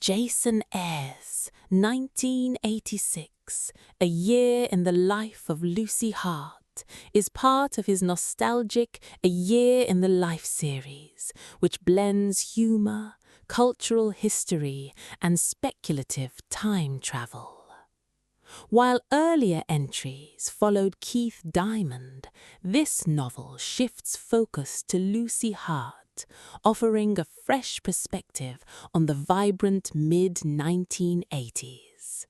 Jason Ayres, 1986, A Year in the Life of Lucy Hart, is part of his nostalgic A Year in the Life series, which blends humor, cultural history, and speculative time travel. While earlier entries followed Keith Diamond, this novel shifts focus to Lucy Hart, offering a fresh perspective on the vibrant mid-1980s.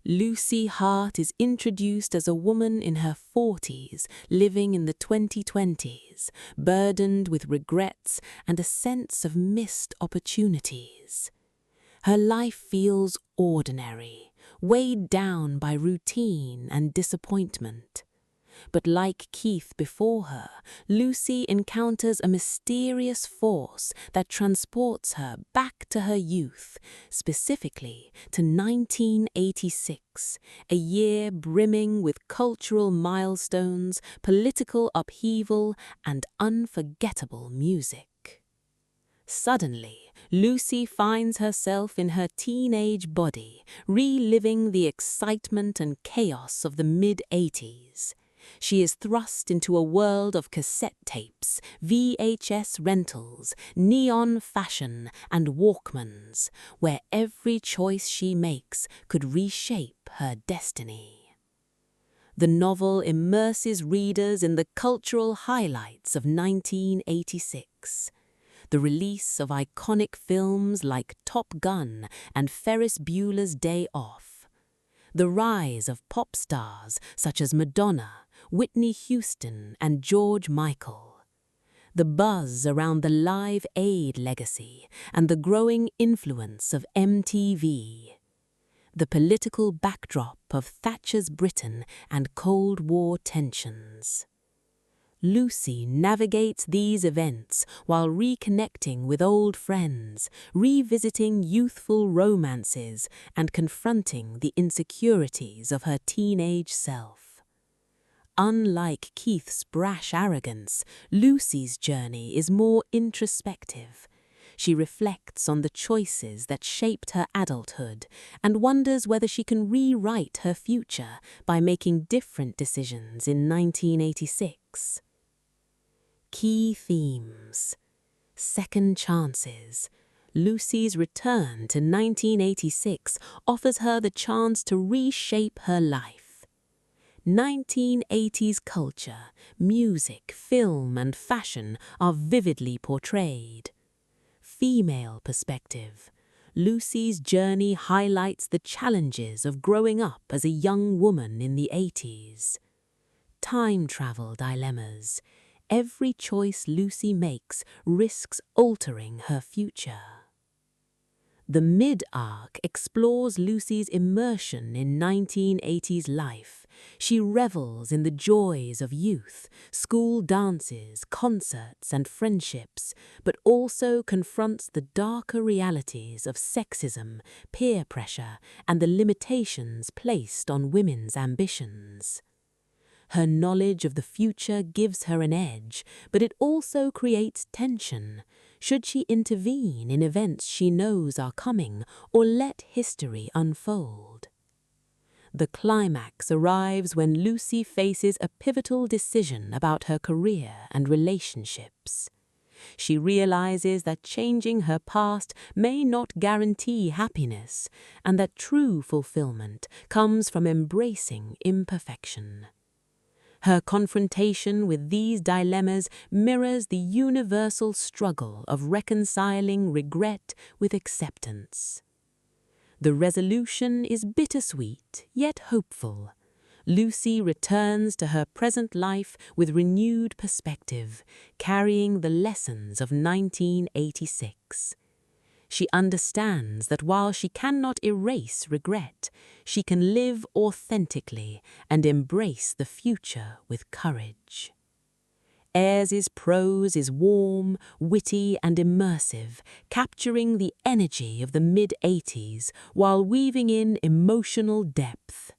Lucy Hart is introduced as a woman in her 40s, living in the 2020s, burdened with regrets and a sense of missed opportunities. Her life feels ordinary, weighed down by routine and disappointment. But like Keith before her, Lucy encounters a mysterious force that transports her back to her youth, specifically to 1986, a year brimming with cultural milestones, political upheaval, and unforgettable music. Suddenly, Lucy finds herself in her teenage body, reliving the excitement and chaos of the mid-80s. She is thrust into a world of cassette tapes, VHS rentals, neon fashion, and Walkmans, where every choice she makes could reshape her destiny. The novel immerses readers in the cultural highlights of 1986. The release of iconic films like Top Gun and Ferris Bueller's Day Off. The rise of pop stars such as Madonna, Whitney Houston, and George Michael. The buzz around the Live Aid legacy and the growing influence of MTV. The political backdrop of Thatcher's Britain and Cold War tensions. Lucy navigates these events while reconnecting with old friends, revisiting youthful romances, and confronting the insecurities of her teenage self. Unlike Keith's brash arrogance, Lucy's journey is more introspective. She reflects on the choices that shaped her adulthood and wonders whether she can rewrite her future by making different decisions in 1986. Key themes: second chances. Lucy's return to 1986 offers her the chance to reshape her life. 1980s culture, music, film, and fashion are vividly portrayed. Female perspective. Lucy's journey highlights the challenges of growing up as a young woman in the 80s. Time travel dilemmas. Every choice Lucy makes risks altering her future. The mid-arc explores Lucy's immersion in 1980s life. She revels in the joys of youth, school dances, concerts, and friendships, but also confronts the darker realities of sexism, peer pressure, and the limitations placed on women's ambitions. Her knowledge of the future gives her an edge, but it also creates tension. Should she intervene in events she knows are coming, or let history unfold? The climax arrives when Lucy faces a pivotal decision about her career and relationships. She realizes that changing her past may not guarantee happiness, and that true fulfillment comes from embracing imperfection. Her confrontation with these dilemmas mirrors the universal struggle of reconciling regret with acceptance. The resolution is bittersweet, yet hopeful. Lucy returns to her present life with renewed perspective, carrying the lessons of 1986. She understands that while she cannot erase regret, she can live authentically and embrace the future with courage. Ayres' prose is warm, witty, and immersive, capturing the energy of the mid-80s while weaving in emotional depth.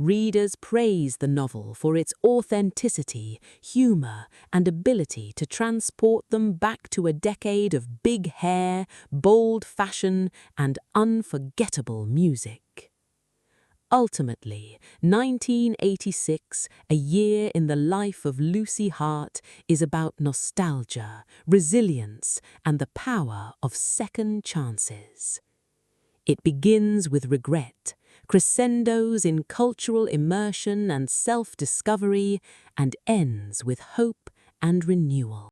Readers praise the novel for its authenticity, humor, and ability to transport them back to a decade of big hair, bold fashion, and unforgettable music. Ultimately, 1986, A Year in the Life of Lucy Hart, is about nostalgia, resilience, and the power of second chances. It begins with regret, crescendos in cultural immersion and self-discovery, and ends with hope and renewal.